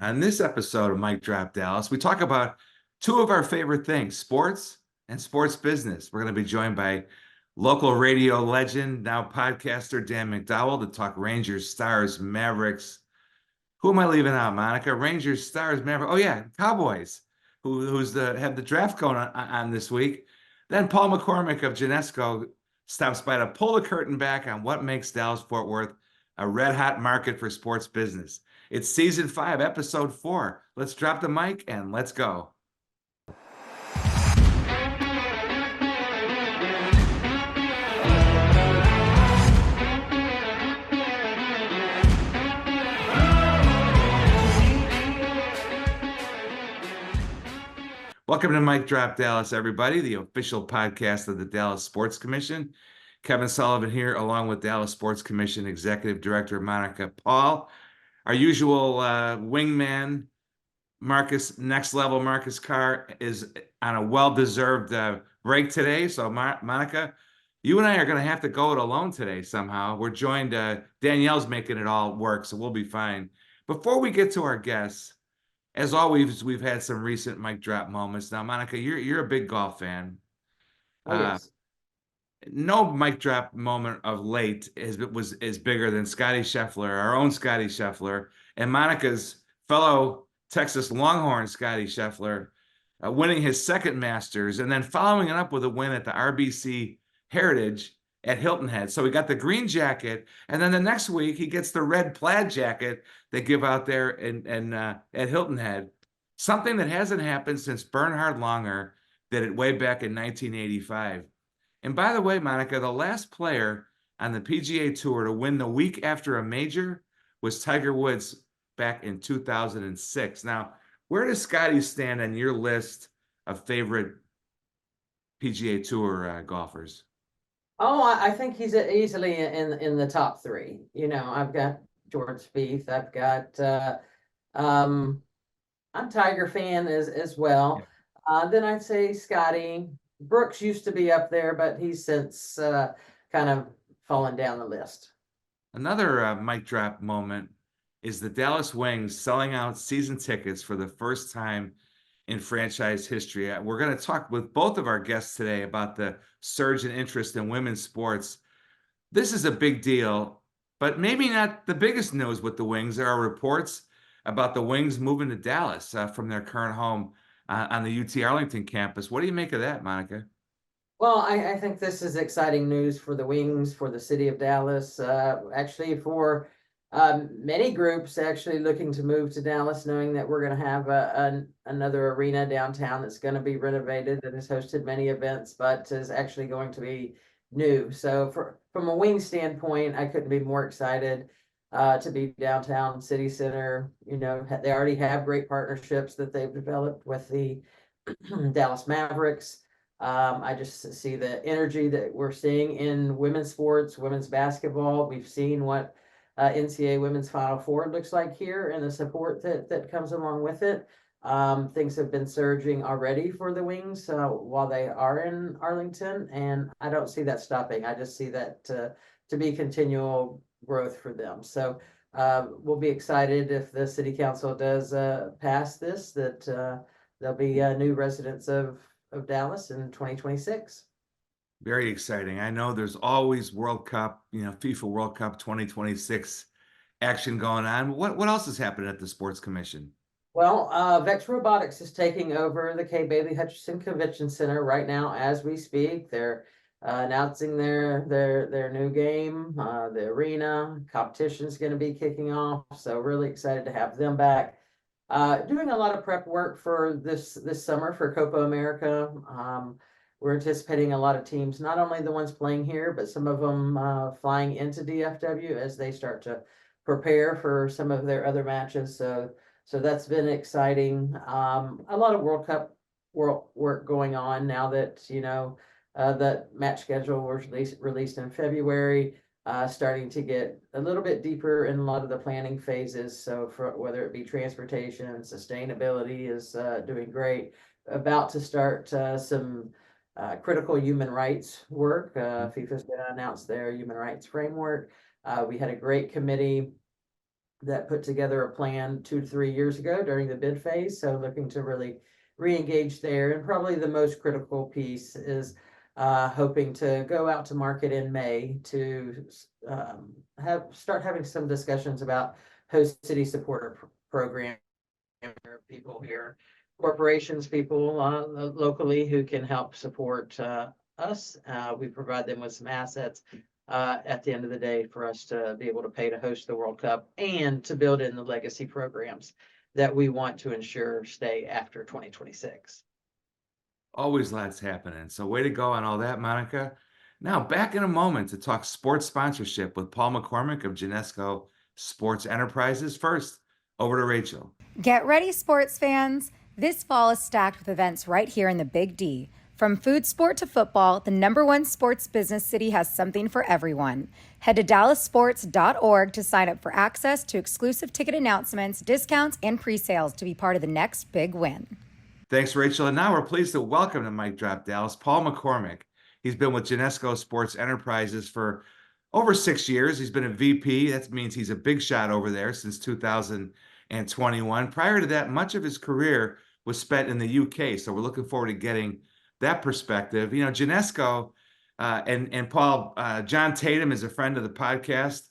On this episode of Mike Drop Dallas, we talk about two of our favorite things, sports and sports business. We're going to be joined by local radio legend, now podcaster Dan McDowell to talk Rangers, Stars, Mavericks. Who am I leaving out, Monica? Rangers, Stars, Mavericks. Oh, yeah, Cowboys, who's have the draft going on this week. Then Paul McCormick of Genesco stops by to pull the curtain back on what makes Dallas-Fort Worth a red-hot market for sports business. It's season 5, episode 4. Let's drop the mic and let's go. Welcome to Mike Drop Dallas, everybody, the official podcast of the Dallas Sports Commission. Kevin Sullivan here, along with Dallas Sports Commission Executive Director Monica Paul. Our usual wingman, Next Level Marcus Carr, is on a well-deserved break today. So, Monica, you and I are going to have to go it alone today somehow. We're joined, Danielle's making it all work, so we'll be fine. Before we get to our guests, as always, we've had some recent mic drop moments. Now, Monica, you're a big golf fan. Oh, yes. No mic drop moment of late is bigger than Scotty Scheffler, our own Scotty Scheffler, and Monica's fellow Texas Longhorn Scotty Scheffler, winning his second Masters and then following it up with a win at the RBC Heritage at Hilton Head. So he got the green jacket, and then the next week he gets the red plaid jacket they give out there at Hilton Head. Something that hasn't happened since Bernhard Langer did it way back in 1985. And by the way, Monica, the last player on the PGA Tour to win the week after a major was Tiger Woods back in 2006. Now, where does Scotty stand on your list of favorite PGA Tour golfers? Oh, I think he's easily in the top 3. You know, I've got George Spieth. I've got I'm a Tiger fan as well. Yeah. Then I'd say Scotty. Brooks used to be up there, but he's since kind of fallen down the list. Another mic drop moment is the Dallas Wings selling out season tickets for the first time in franchise history. We're going to talk with both of our guests today about the surge in interest in women's sports. This is a big deal, but maybe not the biggest news with the Wings. There are reports about the Wings moving to Dallas from their current home on the UT Arlington campus. What do you make of that, Monica? Well, I think this is exciting news for the Wings, for the city of Dallas, actually for many groups actually looking to move to Dallas, knowing that we're going to have another arena downtown that's going to be renovated and has hosted many events, but is actually going to be new. So from a Wings standpoint, I couldn't be more excited to be downtown city center. You know, they already have great partnerships that they've developed with the Dallas Mavericks. I just see the energy that we're seeing in women's sports, women's basketball. We've seen what NCAA Women's Final Four looks like here and the support that comes along with it. Things have been surging already for the Wings while they are in Arlington, and I don't see that stopping. I just see that to be continual growth for them. So we'll be excited if the city council does pass this, that there'll be new residents of Dallas in 2026. Very exciting. I know there's always World Cup, FIFA World Cup 2026 action going on. What else is happening at the Sports Commission? Well, Vex Robotics is taking over the Kay Bailey Hutchinson Convention Center right now as we speak. They're announcing their new game, the arena competition is going to be kicking off. So really excited to have them back. Doing a lot of prep work for this summer for Copa America. We're anticipating a lot of teams, not only the ones playing here, but some of them flying into DFW as they start to prepare for some of their other matches. So that's been exciting. A lot of World Cup work going on now that, that match schedule was released in February, starting to get a little bit deeper in a lot of the planning phases. So for whether it be transportation, sustainability is doing great. About to start some critical human rights work. FIFA's going to announce their human rights framework. We had a great committee that put together a plan 2 to 3 years ago during the bid phase. So looking to really re-engage there. And probably the most critical piece is hoping to go out to market in May to start having some discussions about host city supporter program. People here, corporations, people locally who can help support us. We provide them with some assets at the end of the day for us to be able to pay to host the World Cup and to build in the legacy programs that we want to ensure stay after 2026. Always lots happening. So way to go on all that, Monica. Now back in a moment to talk sports sponsorship with Paul McCormick of Genesco Sports Enterprises. First, over to Rachel. Get ready, sports fans. This fall is stacked with events right here in the Big D. From food sport to football, the #1 sports business city has something for everyone. Head to DallasSports.org to sign up for access to exclusive ticket announcements, discounts, and pre-sales to be part of the next big win. Thanks, Rachel. And now we're pleased to welcome to Mic Drop Dallas, Paul McCormick. He's been with Genesco Sports Enterprises for over 6 years. He's been a VP. That means he's a big shot over there since 2021. Prior to that, much of his career was spent in the UK. So we're looking forward to getting that perspective. You know, Genesco and Paul, John Tatum is a friend of the podcast.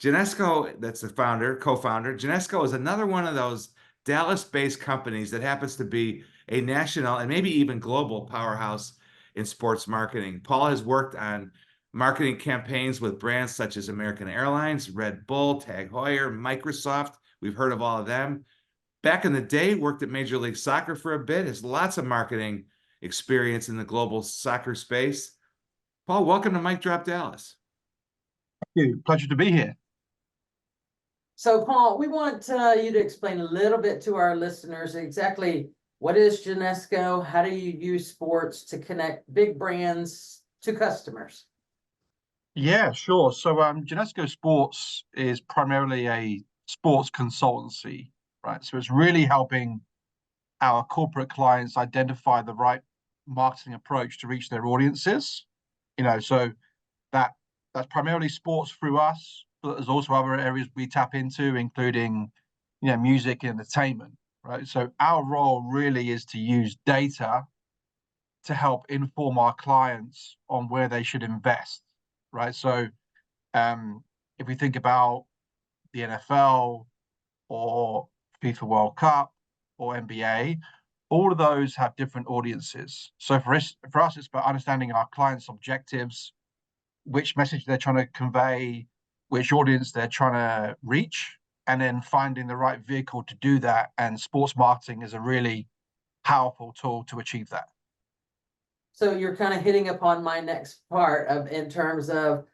Genesco, that's the founder, co-founder. Genesco is another one of those Dallas-based companies that happens to be a national and maybe even global powerhouse in sports marketing. Paul has worked on marketing campaigns with brands such as American Airlines, Red Bull, Tag Heuer, Microsoft. We've heard of all of them. Back in the day, worked at Major League Soccer for a bit, has lots of marketing experience in the global soccer space. Paul, welcome to Mic Drop Dallas. Thank you. Pleasure to be here. So, Paul, we want you to explain a little bit to our listeners exactly what is Genesco, how do you use sports to connect big brands to customers? Yeah, sure. So Genesco Sports is primarily a sports consultancy, right? So it's really helping our corporate clients identify the right marketing approach to reach their audiences. So that's primarily sports through us, but there's also other areas we tap into, including, music and entertainment, right? So our role really is to use data to help inform our clients on where they should invest, right? So if we think about the NFL or FIFA World Cup or NBA, all of those have different audiences. So for us, it's about understanding our clients' objectives, which message they're trying to convey, which audience they're trying to reach, and then finding the right vehicle to do that. And sports marketing is a really powerful tool to achieve that. So you're kind of hitting upon my next part in terms of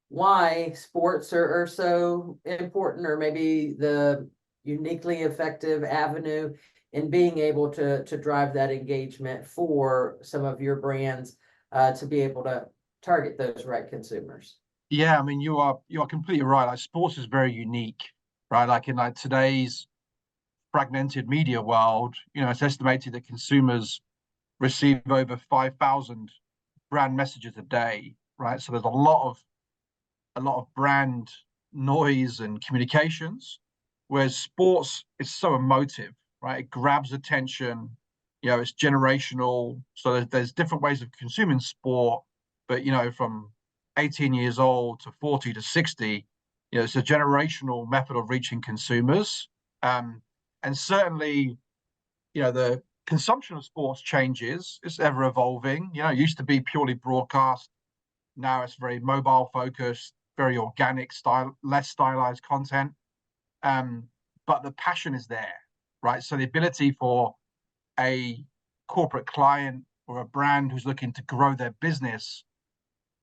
why sports are so important, or maybe the uniquely effective avenue in being able to drive that engagement for some of your brands to be able to target those right consumers. Yeah, I mean, you are completely right. Like, sports is very unique, right? Like in today's fragmented media world, it's estimated that consumers receive over 5,000 brand messages a day, right? So there's a lot of brand noise and communications, whereas sports is so emotive, right? It grabs attention, it's generational. So there's different ways of consuming sport, but from 18 years old to 40 to 60, it's a generational method of reaching consumers. And certainly, the consumption of sports changes. It's ever evolving. It used to be purely broadcast. Now it's very mobile focused, very organic style, less stylized content. But the passion is there, right? So the ability for a corporate client or a brand who's looking to grow their business,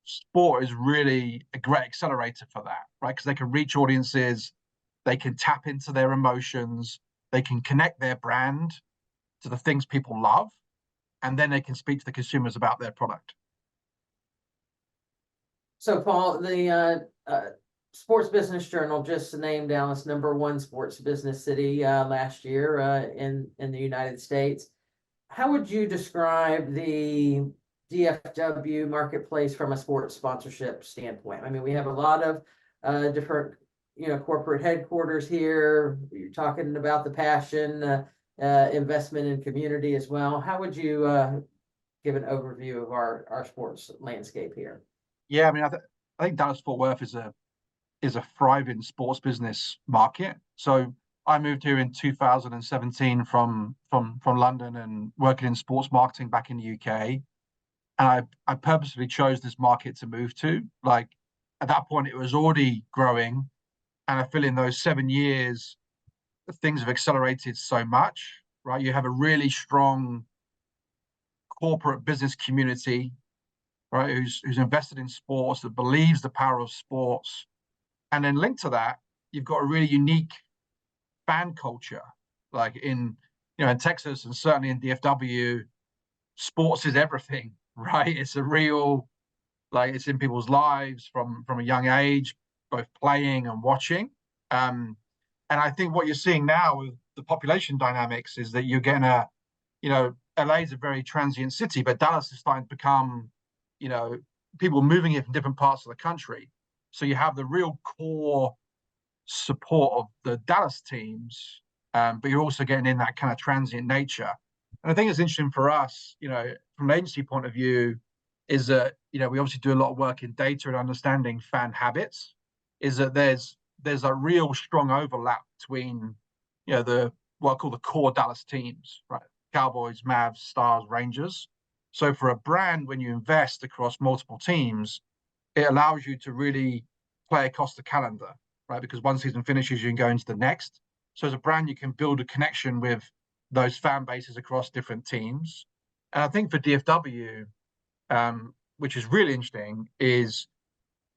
sport is really a great accelerator for that, right? Because they can reach audiences, they can tap into their emotions, they can connect their brand to the things people love, and then they can speak to the consumers about their product. So, Paul, the Sports Business Journal just named Dallas #1 sports business city last year in the United States. How would you describe the DFW marketplace from a sports sponsorship standpoint? I mean, we have a lot of different corporate headquarters here. You're talking about the passion, investment in community as well. How would you give an overview of our sports landscape here? Yeah, I mean, I think Dallas Fort Worth is a thriving sports business market. So I moved here in 2017 from London and working in sports marketing back in the UK. And I purposely chose this market to move to. Like at that point, it was already growing, and I feel in those 7 years, things have accelerated so much. Right, you have a really strong corporate business community, right, who's invested in sports, that believes the power of sports, and then linked to that, you've got a really unique fan culture. Like in Texas and certainly in DFW, sports is everything, right? It's a real, like, it's in people's lives from a young age, both playing and watching. And I think what you're seeing now with the population dynamics is that you're getting LA is a very transient city, but Dallas is starting to become, people moving here from different parts of the country. So you have the real core support of the Dallas teams, but you're also getting in that kind of transient nature. And I think it's interesting for us, from an agency point of view, is that, we obviously do a lot of work in data and understanding fan habits, is that there's a real strong overlap between, what I call the core Dallas teams, right? Cowboys, Mavs, Stars, Rangers. So for a brand, when you invest across multiple teams, it allows you to really play across the calendar, right? Because one season finishes, you can go into the next. So as a brand, you can build a connection with those fan bases across different teams. And I think for DFW, which is really interesting, is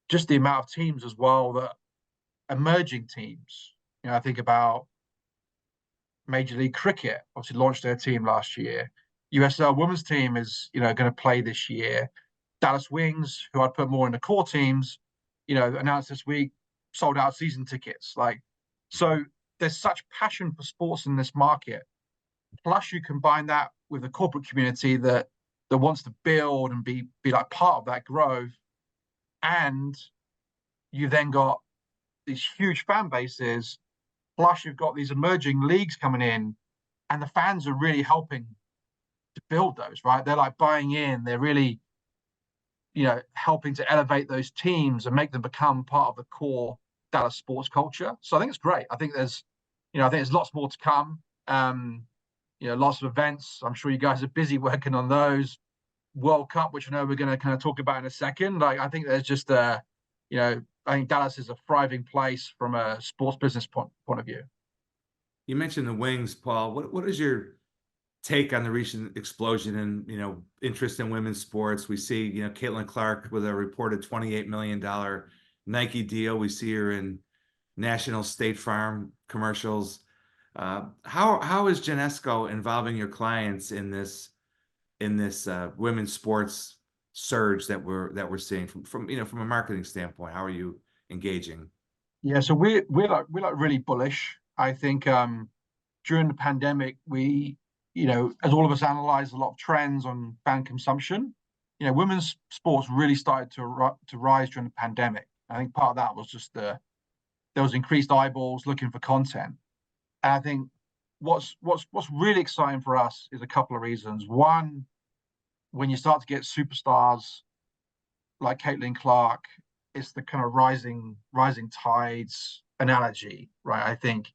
just the amount of teams as well, that emerging teams. I think about Major League Cricket, obviously launched their team last year. USL women's team is, going to play this year. Dallas Wings, who I'd put more in the core teams, announced this week, sold out season tickets. So there's such passion for sports in this market. Plus you combine that with a corporate community that wants to build and be like part of that growth. And you've then got these huge fan bases, plus you've got these emerging leagues coming in, and the fans are really helping to build those, right? They're like buying in, they're really, helping to elevate those teams and make them become part of the core Dallas sports culture. So I think it's great. I think there's lots more to come. Lots of events. I'm sure you guys are busy working on those. World Cup, which I know we're going to kind of talk about in a second. I think there's just I think Dallas is a thriving place from a sports business point of view. You mentioned the Wings, Paul. What is your take on the recent explosion in interest in women's sports? We see Caitlin Clark with a reported $28 million Nike deal. We see her in National State Farm commercials. How is Genesco involving your clients in this women's sports surge that we're seeing from a marketing standpoint? How are you engaging? Yeah, so we're like really bullish. I think during the pandemic, we, as all of us analyzed a lot of trends on fan consumption, women's sports really started to rise during the pandemic. I think part of that was just there was increased eyeballs looking for content. And I think what's really exciting for us is a couple of reasons. One, when you start to get superstars like Caitlin Clark, it's the kind of rising tides analogy, right? I think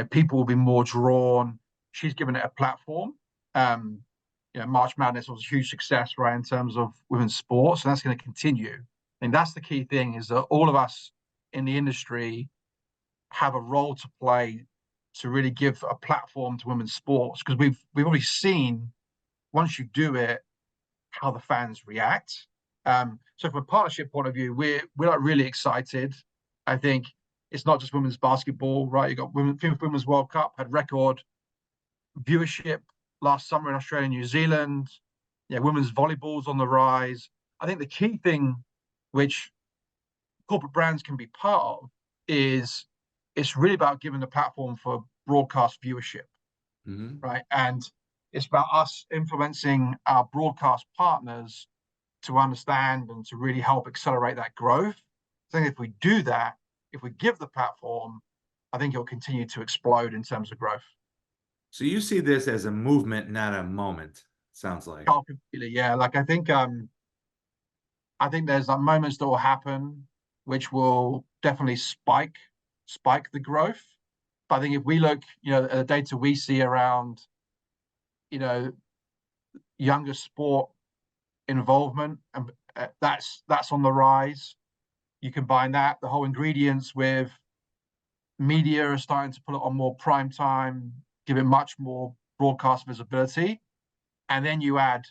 people will be more drawn. She's given it a platform. March Madness was a huge success, right, in terms of women's sports, and that's going to continue. I think that's the key thing, is that all of us in the industry have a role to play to really give a platform to women's sports, because we've already seen, once you do it, how the fans react. So from a partnership point of view, we're like really excited. I think it's not just women's basketball, right? You got Women's World Cup had record viewership last summer in Australia and New Zealand. Women's volleyball's on the rise. I think the key thing which corporate brands can be part of is it's really about giving the platform for broadcast viewership, right? And it's about us influencing our broadcast partners to understand and to really help accelerate that growth. I think if we do that, if we give the platform, I think it'll continue to explode in terms of growth. So you see this as a movement, not a moment, sounds like. Oh, completely, yeah. Like I think there's like moments that will happen which will definitely spike the growth. But I think if we look, at the data we see around, you know, younger sport involvement, and that's on the rise. You combine that, the whole ingredients with media are starting to put it on more prime time, give it much more broadcast visibility, and then you add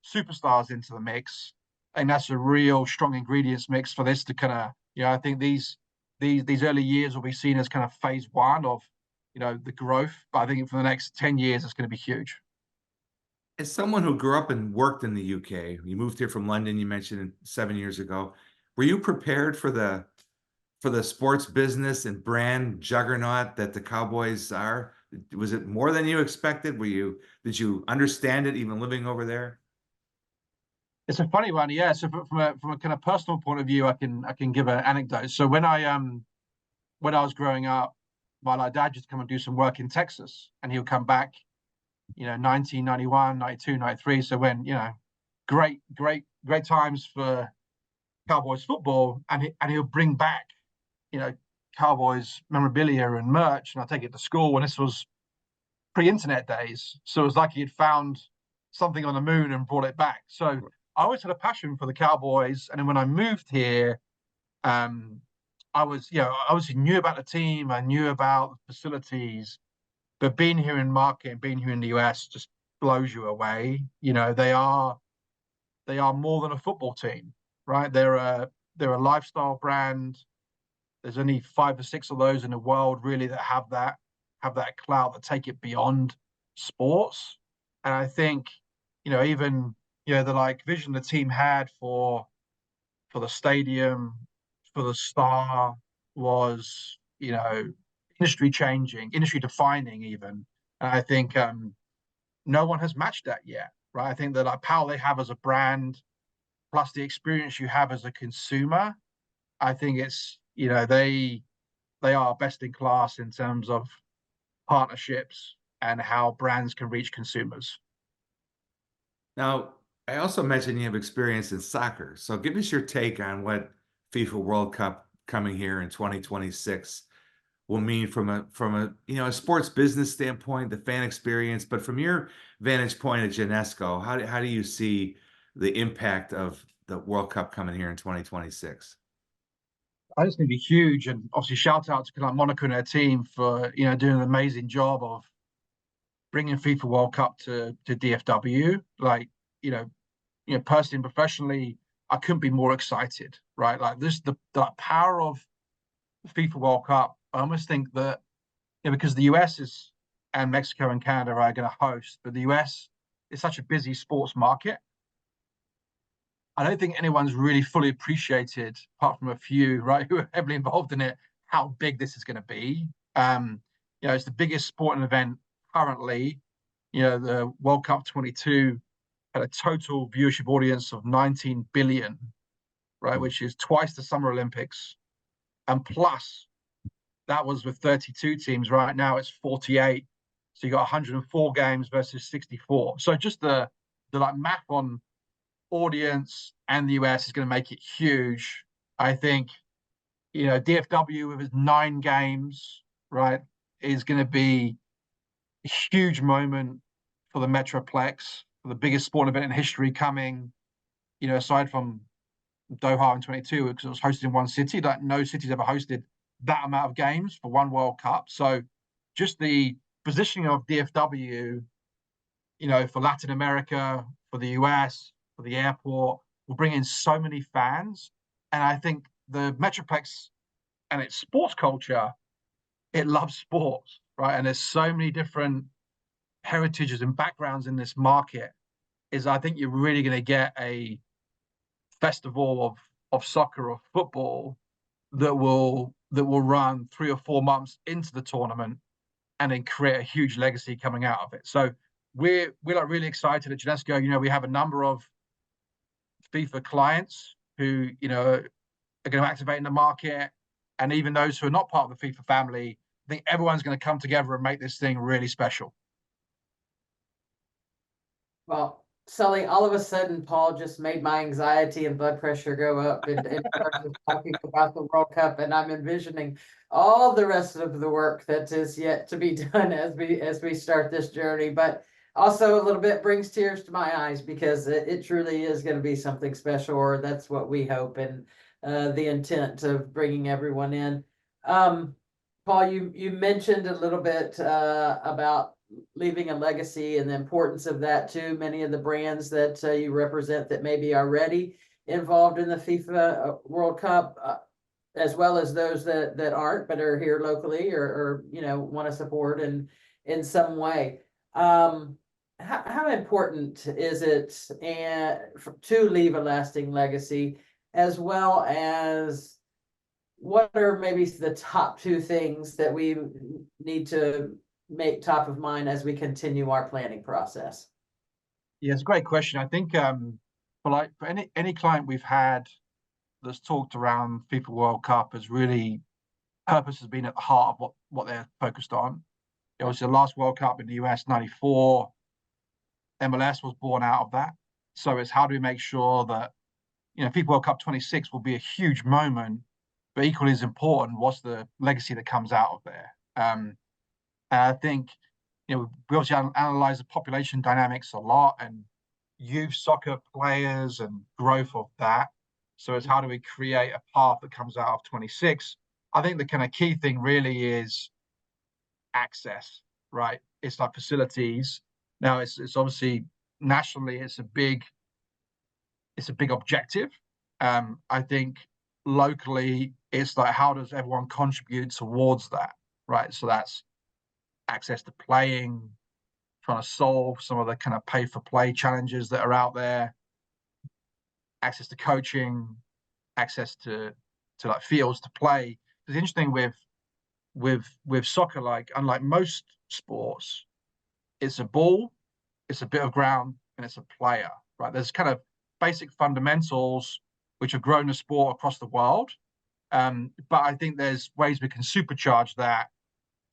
superstars into the mix, and that's a real strong ingredients mix for this to kind of, I think these early years will be seen as kind of phase one of, the growth. But I think for the next 10 years, it's going to be huge. As someone who grew up and worked in the UK, you moved here from London, you mentioned 7 years ago. Were you prepared for the sports business and brand juggernaut that the Cowboys are? Was it more than you expected? Did you understand it even living over there? It's a funny one, yeah. So from a kind of personal point of view, I can give an anecdote. So when I was growing up, my dad used to come and do some work in Texas, and he'll come back, 1991, 92, 93. So when, great times for Cowboys football, and he'll bring back, Cowboys memorabilia and merch, and I'll take it to school. And this was pre-internet days, so it was like he had found something on the moon and brought it back. So I always had a passion for the Cowboys, and then when I moved here, I was, I obviously knew about the team, I knew about the facilities, but being here in market, being here in the US, just blows you away. They are more than a football team, right? They're a lifestyle brand. There's only 5 or 6 of those in the world really that have that clout, that take it beyond sports. And I think, even the like vision the team had for the stadium, for the star, was, industry changing, industry defining even. And I think no one has matched that yet, right? I think that like power they have as a brand, plus the experience you have as a consumer, I think it's, they are best in class in terms of partnerships and how brands can reach consumers. Now, I also mentioned you have experience in soccer. So give us your take on what FIFA World Cup coming here in 2026 will mean from a sports business standpoint, the fan experience, but from your vantage point at Genesco, how do you see the impact of the World Cup coming here in 2026? I think it's going to be huge, and obviously shout out to kind of Monaco and their team for doing an amazing job of bringing FIFA World Cup to DFW. Like personally and professionally, I couldn't be more excited. Right, like this, the power of the FIFA World Cup. I almost think that because the US is and Mexico and Canada are going to host, but the US is such a busy sports market. I don't think anyone's really fully appreciated, apart from a few, right, who are heavily involved in it, how big this is going to be. It's the biggest sporting event currently. The World Cup 22 had a total viewership audience of 19 billion, right, which is twice the Summer Olympics. And plus, that was with 32 teams. Right now, it's 48. So you got 104 games versus 64. So just the like math on audience and the US is going to make it huge. I think, DFW with its 9 games, right, is going to be a huge moment for the Metroplex, for the biggest sporting event in history coming, aside from Doha in 22, because it was hosted in one city. Like no city's ever hosted that amount of games for one World Cup. So just the positioning of DFW, for Latin America, for the US, for the airport, will bring in so many fans. And I think the Metroplex and its sports culture, it loves sports, right? And there's so many different heritages and backgrounds in this market, I think you're really going to get a festival of soccer or football that will run 3 or 4 months into the tournament and then create a huge legacy coming out of it. So we're like really excited at Genesco. We have a number of FIFA clients who, are going to activate in the market. and even those who are not part of the FIFA family. I think everyone's going to come together and make this thing really special. Well, Sully, all of a sudden, Paul just made my anxiety and blood pressure go up in terms of talking about the World Cup, and I'm envisioning all the rest of the work that is yet to be done as we start this journey. But also a little bit brings tears to my eyes because it truly is going to be something special, or that's what we hope, and the intent of bringing everyone in. Paul, you mentioned a little bit about leaving a legacy and the importance of that to many of the brands that you represent that maybe are already involved in the FIFA World Cup, as well as those that aren't but are here locally or want to support in some way. How important is it to leave a lasting legacy, as well as what are maybe the top two things that we need to make top of mind as we continue our planning process? Yeah, it's a great question. I think for any client we've had that's talked around FIFA World Cup, has really purpose has been at the heart of what they're focused on. It was the last World Cup in the US '94. MLS was born out of that. So it's how do we make sure that FIFA World Cup 26 will be a huge moment, but equally as important, what's the legacy that comes out of there? And I think we obviously analyze the population dynamics a lot and youth soccer players and growth of that. So it's how do we create a path that comes out of 26? I think the kind of key thing really is access, right? It's like facilities. Now it's obviously nationally it's a big objective. I think locally it's like how does everyone contribute towards that, right? So that's access to playing, trying to solve some of the kind of pay for play challenges that are out there, access to coaching, access to like fields to play. It's interesting with soccer, like unlike most sports, it's a ball, it's a bit of ground, and it's a player, right? There's kind of basic fundamentals which have grown the sport across the world. But I think there's ways we can supercharge that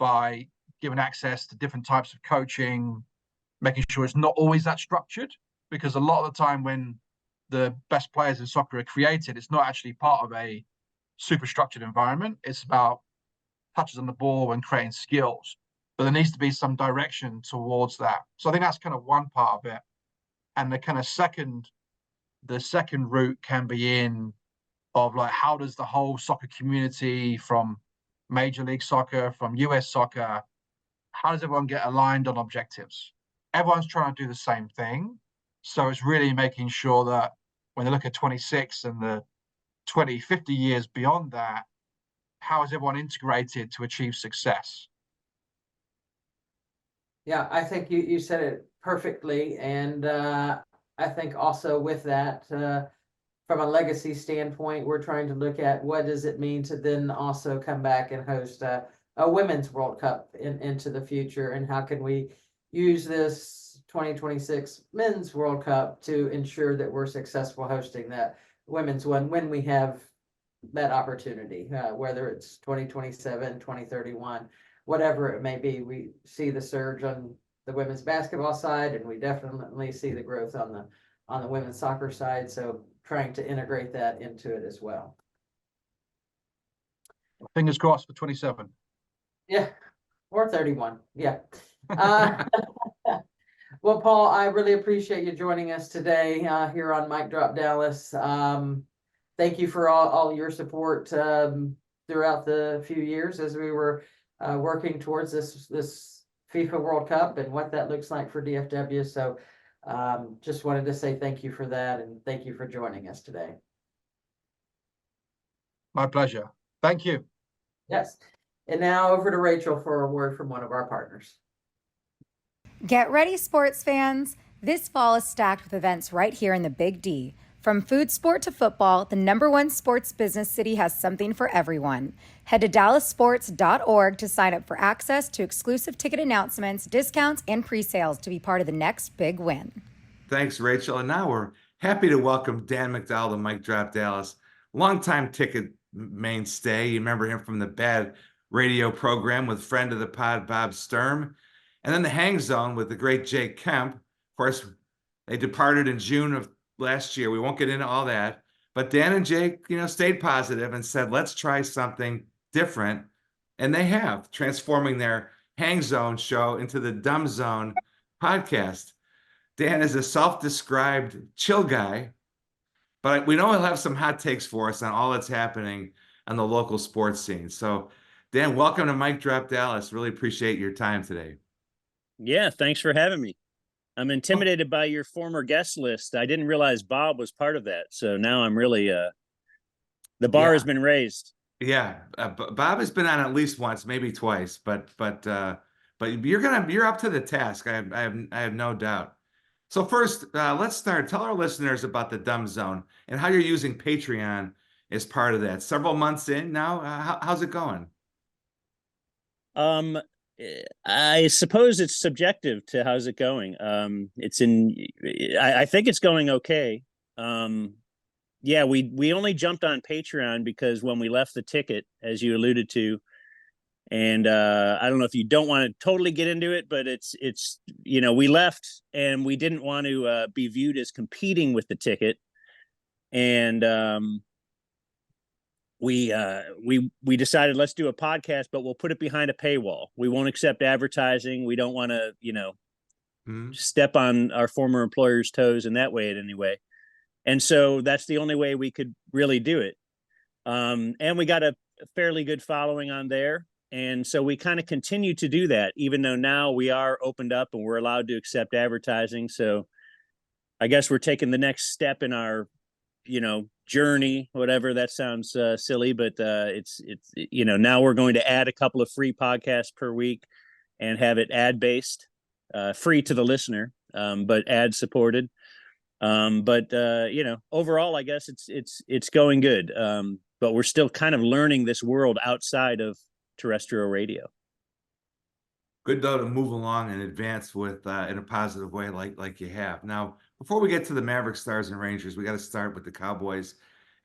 by giving access to different types of coaching, making sure it's not always that structured, because a lot of the time when the best players in soccer are created, it's not actually part of a super structured environment. It's about touches on the ball and creating skills, but there needs to be some direction towards that. So I think that's kind of one part of it. And the kind of second route can be in of like, how does the whole soccer community from Major League Soccer, from US soccer, how does everyone get aligned on objectives? Everyone's trying to do the same thing. So it's really making sure that when they look at 26 and the 20, 50 years beyond that, how is everyone integrated to achieve success? Yeah, I think you said it perfectly. And I think also with that, from a legacy standpoint, we're trying to look at what does it mean to then also come back and host a women's World Cup into the future, and how can we use this 2026 men's World Cup to ensure that we're successful hosting that women's one when we have that opportunity, whether it's 2027, 2031, whatever it may be. We see the surge on the women's basketball side, and we definitely see the growth on the women's soccer side. So trying to integrate that into it as well. Fingers crossed for 27. Yeah, or 31. Yeah. Well, Paul, I really appreciate you joining us today here on Mic Drop Dallas. Thank you for all your support throughout the few years as we were working towards this FIFA World Cup and what that looks like for DFW. So just wanted to say thank you for that, and thank you for joining us today. My pleasure. Thank you. Yes. And now over to Rachel for a word from one of our partners. Get ready, sports fans. This fall is stacked with events right here in the Big D. From food sport to football, the #1 sports business city has something for everyone. Head to dallassports.org to sign up for access to exclusive ticket announcements, discounts, and pre-sales to be part of the next big win. Thanks, Rachel. And now we're happy to welcome Dan McDowell to Mic Drop Dallas, longtime ticket mainstay. You remember him from the Bad Radio program with friend of the pod, Bob Sturm. And then the Hang Zone with the great Jake Kemp. Of course, they departed in June of last year. We won't get into all that. But Dan and Jake, stayed positive and said, let's try something different. And they have, transforming their Hang Zone show into the Dumb Zone podcast. Dan is a self-described chill guy, but we know he'll have some hot takes for us on all that's happening on the local sports scene. So, Dan, welcome to Mike Drop Dallas. Really appreciate your time today. Yeah, thanks for having me. I'm intimidated by your former guest list. I didn't realize Bob was part of that. So now I'm really the bar has been raised. Yeah, Bob has been on at least once, maybe twice, but you're up to the task. I have no doubt. So first, let's start. Tell our listeners about the Dumb Zone and how you're using Patreon as part of that. Several months in now, how's it going? I suppose it's subjective to how's it going. I think it's going okay. Yeah, we only jumped on Patreon because when we left the ticket, as you alluded to, and I don't know if you don't want to totally get into it, but it's we left and we didn't want to be viewed as competing with the ticket, and we decided let's do a podcast, but we'll put it behind a paywall. We won't accept advertising. We don't want to step on our former employer's toes in that way in any way. And so that's the only way we could really do it. And we got a fairly good following on there. And so we kind of continue to do that, even though now we are opened up and we're allowed to accept advertising. So I guess we're taking the next step in our, journey, whatever. That sounds silly, but it's now we're going to add a couple of free podcasts per week and have it ad based, free to the listener, but ad supported. Overall, I guess it's going good. But we're still kind of learning this world outside of terrestrial radio. Good though to move along and advance with in a positive way like you have. Now, before we get to the Mavericks, Stars, and Rangers, we got to start with the Cowboys.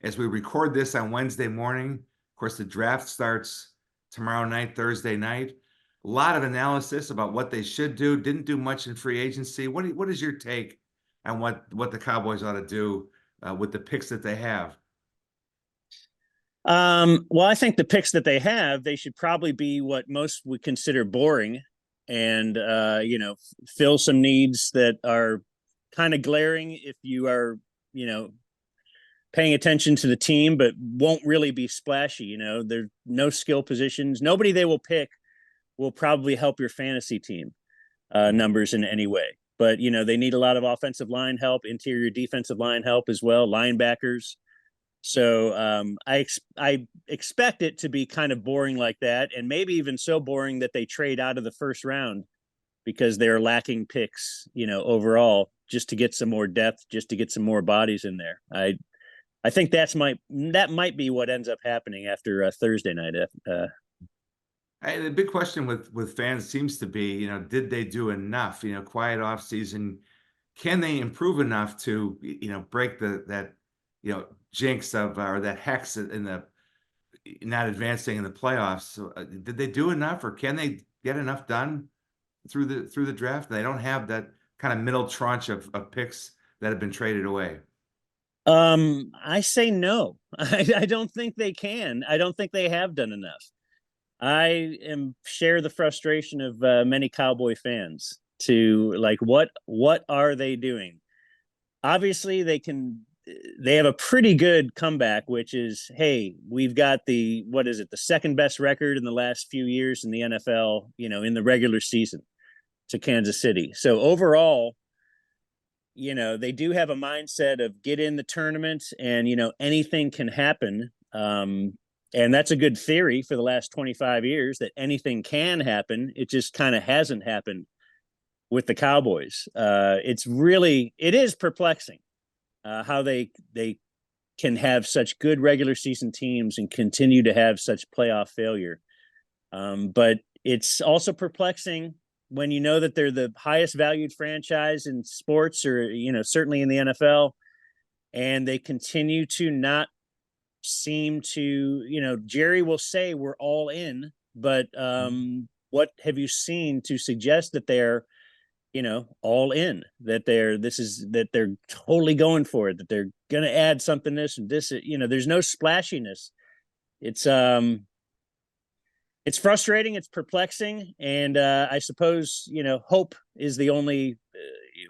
As we record this on Wednesday morning, of course, the draft starts tomorrow night, Thursday night. A lot of analysis about what they should do. Didn't do much in free agency. What is your take on what the Cowboys ought to do with the picks that they have? Well, I think the picks that they should probably be what most would consider boring and, fill some needs that are kind of glaring if you are, paying attention to the team, but won't really be splashy. There's no skill positions. Nobody they will pick will probably help your fantasy team numbers in any way. But, they need a lot of offensive line help, interior defensive line help as well, linebackers. So I expect it to be kind of boring like that, and maybe even so boring that they trade out of the first round because they're lacking picks, overall, just to get some more depth, just to get some more bodies in there. I think that might be what ends up happening after Thursday night. The big question with fans seems to be, did they do enough? Quiet off season, can they improve enough to, break that jinx of or that hex in the not advancing in the playoffs? So, did they do enough, or can they get enough done through the draft? They don't have that kind of middle tranche of picks that have been traded away. I say no. I don't think they can. I don't think they have done enough. I share the frustration of many Cowboy fans to what are they doing? Obviously, they have a pretty good comeback, which is, hey, we've got the second best record in the last few years in the NFL, in the regular season to Kansas City. So overall, they do have a mindset of get in the tournament and, anything can happen. And that's a good theory for the last 25 years that anything can happen. It just kind of hasn't happened with the Cowboys. It is perplexing how they can have such good regular season teams and continue to have such playoff failure. But it's also perplexing when you know that they're the highest valued franchise in sports or, certainly in the NFL, and they continue to not seem to, Jerry will say we're all in, but what have you seen to suggest that they're, all in, that they're totally going for it, that they're going to add something this and this, there's no splashiness. It's frustrating, it's perplexing, and I suppose hope is the only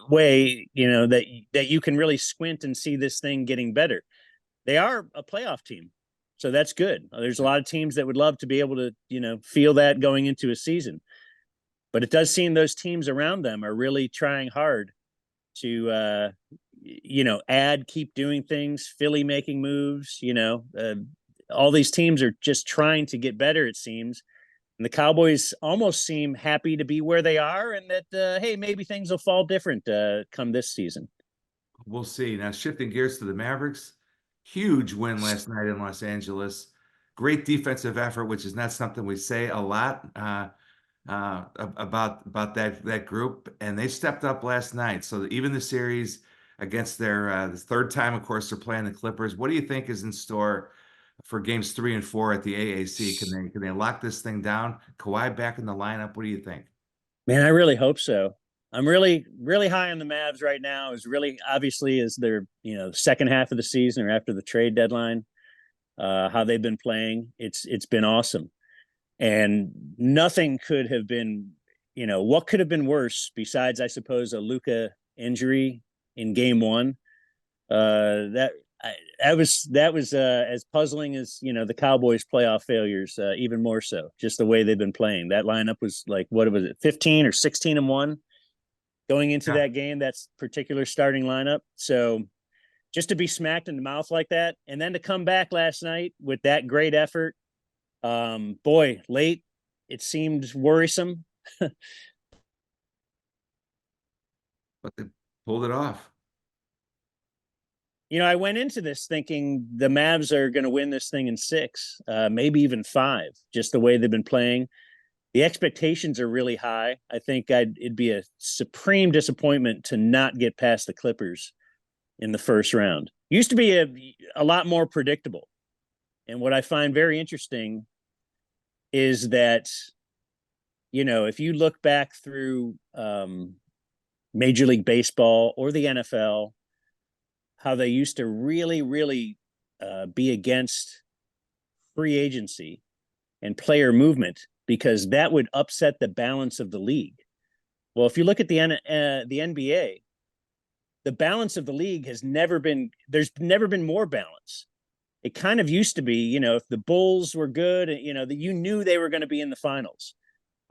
way that you can really squint and see this thing getting better. They are a playoff team, so that's good. There's a lot of teams that would love to be able to feel that going into a season, but it does seem those teams around them are really trying hard to keep doing things. Philly making moves, all these teams are just trying to get better, it seems. And the Cowboys almost seem happy to be where they are, and that, hey, maybe things will fall different come this season. We'll see. Now, shifting gears to the Mavericks, huge win last night in Los Angeles. Great defensive effort, which is not something we say a lot about that group. And they stepped up last night. So even the series against their the third time, of course, they're playing the Clippers. What do you think is in store for games 3 and 4 at the AAC? Can they lock this thing down? Kawhi back in the lineup. What do you think? Man, I really hope so. I'm really, really high on the Mavs right now. Is really obviously as their second half of the season or after the trade deadline, how they've been playing. It's been awesome, and nothing could have been, what could have been worse besides, I suppose, a Luka injury in Game 1. That was as puzzling as the Cowboys' playoff failures, even more so. Just the way they've been playing. That lineup was like, what was it, 15 or 16-1 going into that game. That's particular starting lineup. So just to be smacked in the mouth like that, and then to come back last night with that great effort, boy, late it seemed worrisome, But they pulled it off. I went into this thinking the Mavs are going to win this thing in 6, maybe even 5, just the way they've been playing. The expectations are really high. I think it'd be a supreme disappointment to not get past the Clippers in the first round. Used to be a lot more predictable. And what I find very interesting is that, if you look back through Major League Baseball or the NFL, how they used to really, really be against free agency and player movement because that would upset the balance of the league. Well, if you look at the NBA, the balance of the league there's never been more balance. It kind of used to be, if the Bulls were good, that you knew they were going to be in the finals.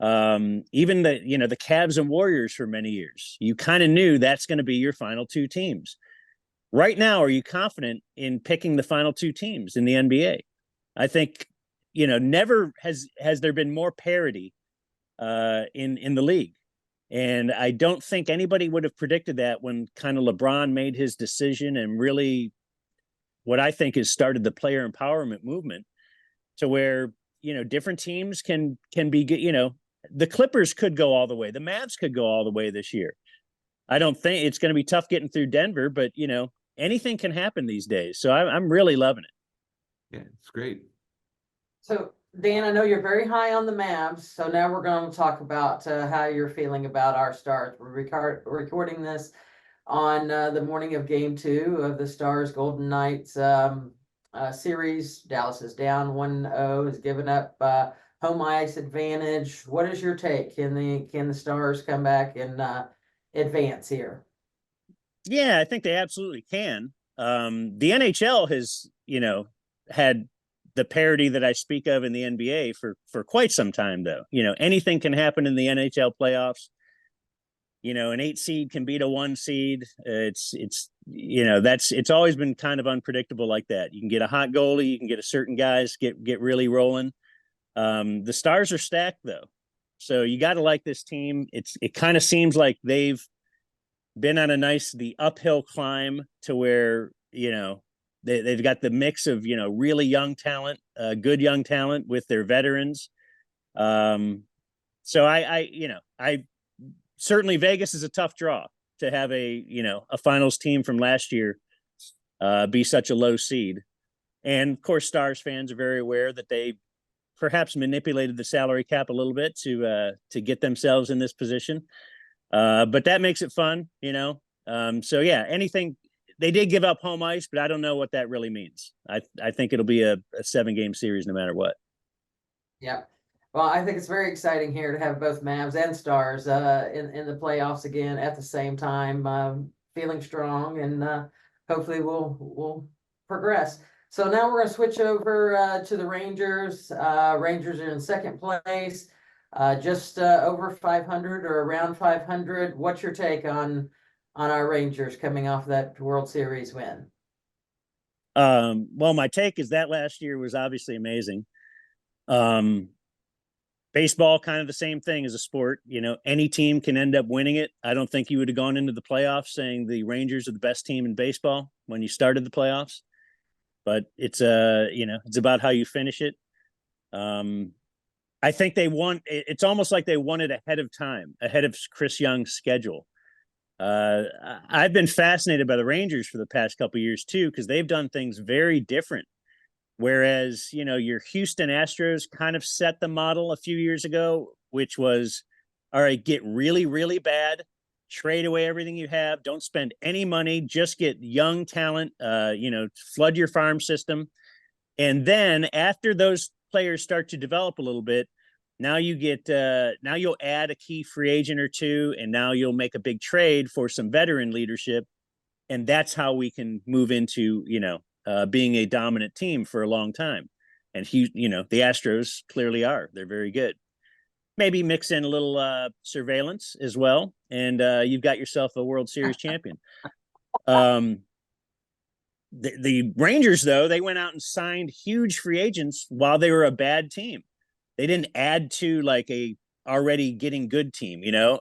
Even the Cavs and Warriors for many years, you kind of knew that's going to be your final 2 teams. Right now, are you confident in picking the final 2 teams in the NBA? I think, never has there been more parity in the league. And I don't think anybody would have predicted that when kind of LeBron made his decision and really what I think has started the player empowerment movement to where, different teams can be, the Clippers could go all the way. The Mavs could go all the way this year. I don't think it's going to be tough getting through Denver, but, anything can happen these days. So I'm really loving it. Yeah, it's great. So, Dan, I know you're very high on the Mavs. So now we're going to talk about how you're feeling about our Stars. We're recording this on the morning of Game 2 of the Stars Golden Knights series. Dallas is down 1-0, has given up home ice advantage. What is your take? Can the Stars come back and advance here? Yeah, I think they absolutely can. The NHL has, had the parity that I speak of in the NBA for quite some time, though. Anything can happen in the NHL playoffs. An 8 seed can beat a 1 seed. It's always been kind of unpredictable like that. You can get a hot goalie, you can get a certain guys get really rolling. The Stars are stacked though, so you got to like this team. It kind of seems like they've been on the uphill climb to where they've got the mix of really young talent, good young talent with their veterans. So I certainly Vegas is a tough draw to have a finals team from last year be such a low seed. And of course, Stars fans are very aware that they perhaps manipulated the salary cap a little bit to get themselves in this position. But that makes it fun, you know. So yeah, anything they did give up home ice, but I don't know what that really means. I think it'll be a 7-game series no matter what. Yeah. Well, I think it's very exciting here to have both Mavs and Stars in the playoffs again at the same time, feeling strong, and hopefully we'll progress. So now we're going to switch over to the Rangers. Rangers are in second place, just over 500 or around 500. What's your take on our Rangers coming off that World Series win? Well, my take is that last year was obviously amazing. Baseball, kind of the same thing as a sport. You know, any team can end up winning it. I don't think you would have gone into the playoffs saying the Rangers are the best team in baseball when you started the playoffs. But it's you know, it's about how you finish it. I think they won. It's almost like they won it ahead of time, ahead of Chris Young's schedule. I've been fascinated by the Rangers for the past couple of years too, because they've done things very different. Whereas, you know, your Houston Astros kind of set the model a few years ago, which was, all right, get really, really bad, trade away everything you have, don't spend any money, just get young talent, you know, flood your farm system. And then after those players start to develop a little bit, now you get, now you'll add a key free agent or two, and now you'll make a big trade for some veteran leadership. And that's how we can move into, you know, being a dominant team for a long time. And you know, the Astros clearly are. They're very good. Maybe mix in a little surveillance as well, and you've got yourself a World Series champion. The Rangers, though, they went out and signed huge free agents while they were a bad team. They didn't add to like a already getting good team, you know.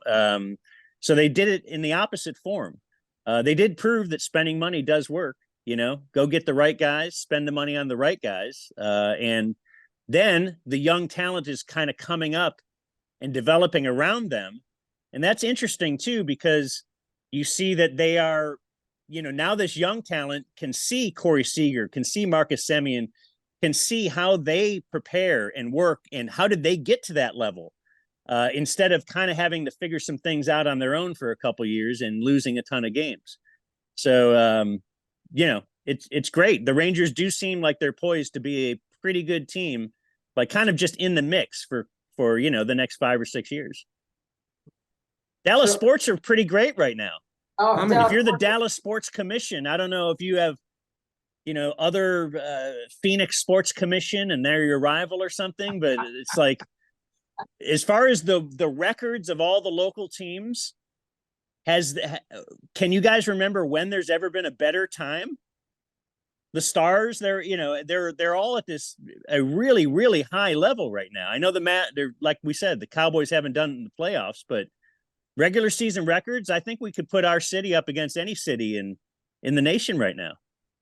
So they did it in the opposite form. They did prove that spending money does work. You know, go get the right guys, spend the money on the right guys. And then the young talent is kind of coming up and developing around them. And that's interesting too, because you see that they are, you know, now this young talent can see Corey Seager, can see Marcus Semien, can see how they prepare and work and how did they get to that level, instead of kind of having to figure some things out on their own for a couple of years and losing a ton of games. So, you know, it's great. The Rangers do seem like they're poised to be a pretty good team, like kind of just in the mix for you know, the next 5 or 6 years. Dallas sports are pretty great right now. Oh, If you're the Dallas Sports Commission, I don't know if you have, you know, other Phoenix Sports Commission and they're your rival or something, but it's like, as far as the records of all the local teams, can you guys remember when there's ever been a better time? The Stars, they're all at this a really, really high level right now. I know they're, like we said, the Cowboys haven't done it in the playoffs, but regular season records, I think we could put our city up against any city in the nation right now.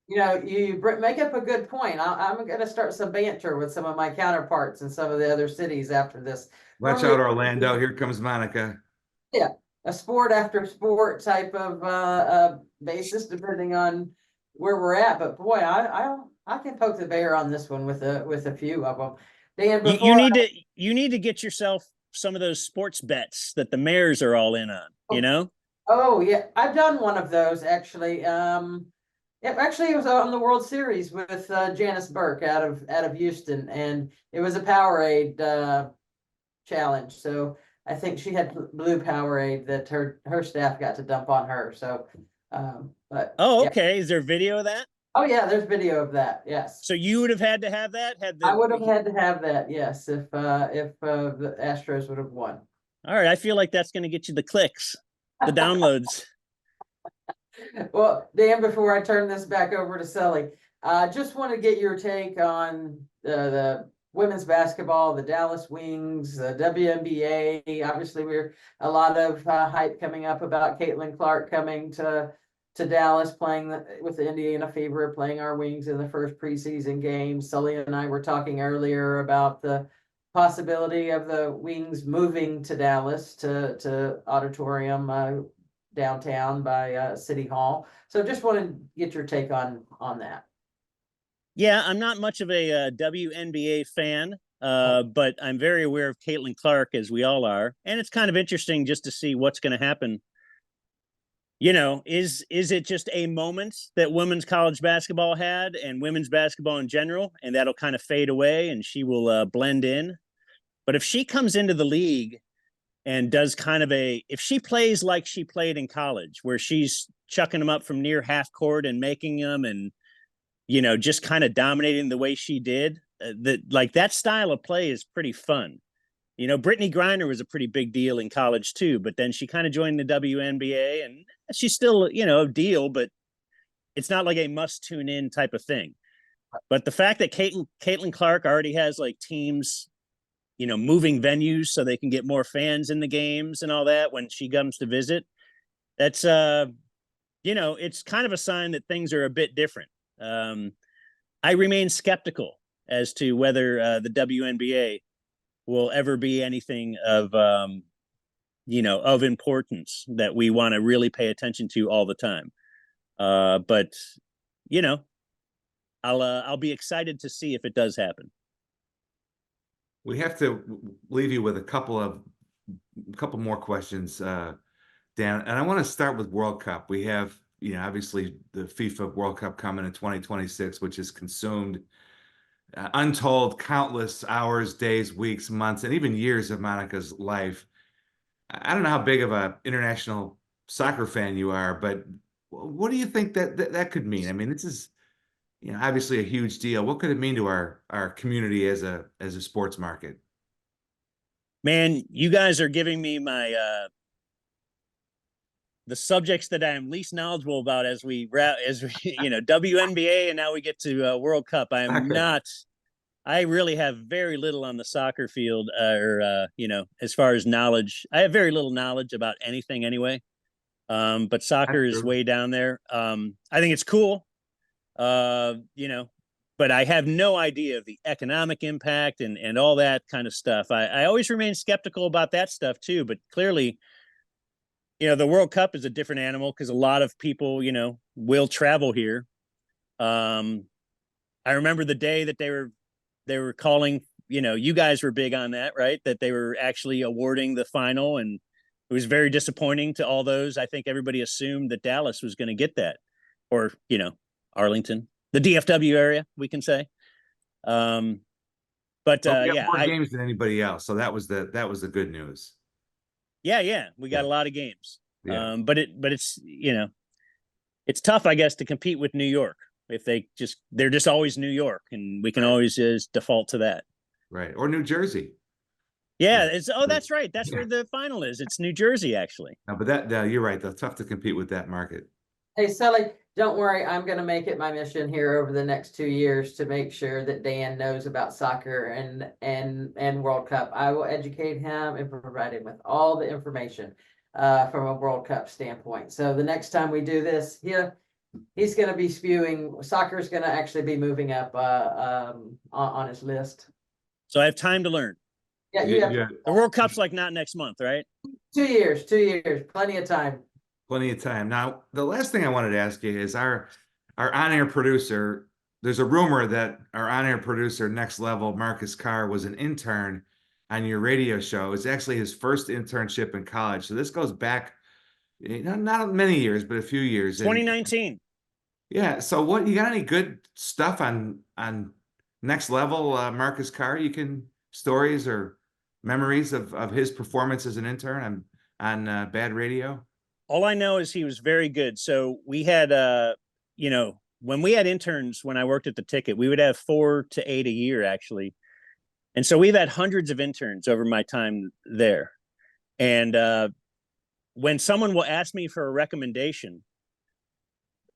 You know, you make up a good point. I'm going to start some banter with some of my counterparts in some of the other cities after this. Watch out, Orlando. Here comes Monica. Yeah, a sport after sport type of basis, depending on where we're at. But boy, I can poke the bear on this one with a few of them. Dan, you need to get yourself some of those sports bets that the mayors are all in on. You know? Oh yeah, I've done one of those actually. It was on the World Series with Janice Burke out of Houston, and it was a Powerade challenge. So I think she had blue Powerade that her staff got to dump on her. So, but okay. Yeah. Is there video of that? Oh yeah, there's video of that. Yes. So you would have had to have that. I would have had to have that. Yes, if the Astros would have won. All right, I feel like that's going to get you the clicks, the downloads. Well, Dan, before I turn this back over to Sully, just want to get your take on the women's basketball, the Dallas Wings, the WNBA. Obviously, we're a lot of hype coming up about Caitlin Clark coming to Dallas, playing with the Indiana Fever, playing our Wings in the first preseason game. Sully and I were talking earlier about the possibility of the Wings moving to Dallas to Auditorium downtown by City Hall. So just want to get your take on that. Yeah, I'm not much of a WNBA fan, but I'm very aware of Caitlin Clark, as we all are, and it's kind of interesting just to see what's going to happen. Is it just a moment that women's college basketball had and women's basketball in general, and that'll kind of fade away, and she will blend in? But if she comes into the league and does kind of if she plays like she played in college, where she's chucking them up from near half court and making them, and just kind of dominating the way she did, that style of play is pretty fun. Brittany Griner was a pretty big deal in college too, but then she kind of joined the WNBA, and she's still, a deal, but it's not like a must tune in type of thing. But the fact that Caitlin Clark already has like teams, moving venues so they can get more fans in the games and all that when she comes to visit, that's, it's kind of a sign that things are a bit different. I remain skeptical as to whether the WNBA will ever be anything of of importance that we want to really pay attention to all the time. But I'll be excited to see if it does happen. We have to leave you with a couple more questions, Dan, and I want to start with World Cup. We have, obviously the FIFA World Cup coming in 2026, which has consumed untold countless hours, days, weeks, months, and even years of Monica's life. I don't know how big of an international soccer fan you are, but what do you think that could mean? I mean, this is, obviously a huge deal. What could it mean to our community as a sports market? Man, you guys are giving me my the subjects that I am least knowledgeable about as we WNBA, and now we get to World Cup. I really have very little on the soccer field, as far as knowledge. I have very little knowledge about anything anyway. But soccer is way down there. I think it's cool. But I have no idea of the economic impact and all that kind of stuff. I always remain skeptical about that stuff too, but clearly, the World Cup is a different animal because a lot of people, will travel here. I remember the day that they were calling, you guys were big on that, right? That they were actually awarding the final, and it was very disappointing to all those. I think everybody assumed that Dallas was going to get that, or, Arlington, the DFW area, we can say. But we got more games than anybody else, so that was the good news. Yeah, we got a lot of games. Yeah. But it's it's tough, I guess, to compete with New York if they're just always New York, and we can always just default to that. Right, or New Jersey. Yeah, that's right. That's where the final is. It's New Jersey, actually. No, but you're right. That's tough to compete with that market. Hey, Sully, don't worry. I'm going to make it my mission here over the next 2 years to make sure that Dan knows about soccer and World Cup. I will educate him and provide him with all the information from a World Cup standpoint. So the next time we do this, he's going to be spewing. Soccer is going to actually be moving up on his list. So I have time to learn. Yeah. The World Cup's like not next month, right? 2 years, plenty of time. Plenty of time. Now, the last thing I wanted to ask you is our on-air producer. There's a rumor that our on-air producer, Next Level, Marcus Carr, was an intern on your radio show. It's actually his first internship in college. So this goes back, not many years, but a few years. 2019. Yeah. So what, you got any good stuff on Next Level, Marcus Carr? Stories or memories of his performance as an intern on Bad Radio? All I know is he was very good. So we had, when we had interns, when I worked at the Ticket, we would have 4 to 8 a year, actually. And so we've had hundreds of interns over my time there. And when someone will ask me for a recommendation,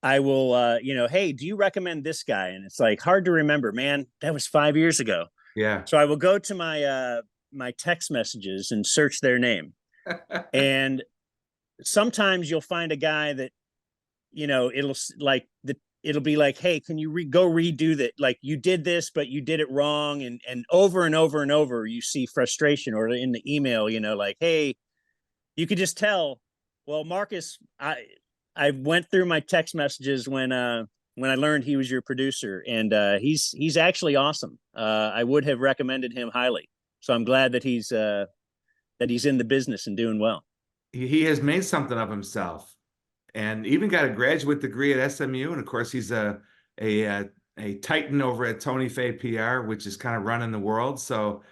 I will, hey, do you recommend this guy? And it's like hard to remember, man. That was 5 years ago. Yeah. So I will go to my text messages and search their name. And sometimes you'll find a guy that, it'll be like, hey, can you go redo that? Like, you did this, but you did it wrong. And over and over and over, you see frustration, or in the email, like, hey, you could just tell, well, Marcus, I went through my text messages when when I learned he was your producer, and he's actually awesome. I would have recommended him highly. So I'm glad that he's in the business and doing well. He has made something of himself, and even got a graduate degree at SMU. And of course, he's a a titan over at Tony Fay PR, which is kind of running the world. So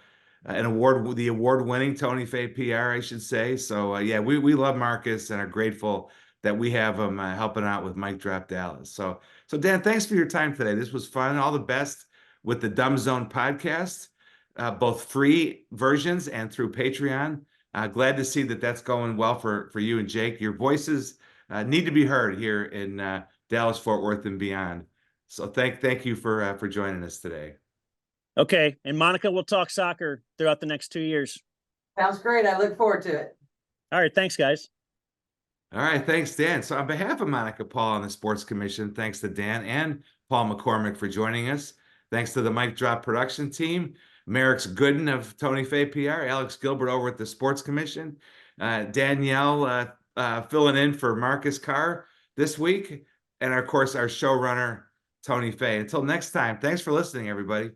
the award-winning Tony Fay PR, I should say. So yeah, we love Marcus and are grateful that we have him helping out with Mike Drop Dallas. So Dan, thanks for your time today. This was fun. All the best with the Dumb Zone podcast, both free versions and through Patreon. Glad to see that that's going well for you and Jake. Your voices need to be heard here in Dallas, Fort Worth, and beyond. So thank you for joining us today. Okay, and Monica, we'll talk soccer throughout the next 2 years. Sounds great. I look forward to it. All right, thanks, guys. All right, thanks, Dan. So on behalf of Monica Paul and the Sports Commission, thanks to Dan and Paul McCormick for joining us. Thanks to the Mic Drop production team, Merrick's Gooden of Tony Fay PR, Alex Gilbert over at the Sports Commission, Danielle filling in for Marcus Carr this week, and of course our showrunner, Tony Fay. Until next time, thanks for listening, everybody.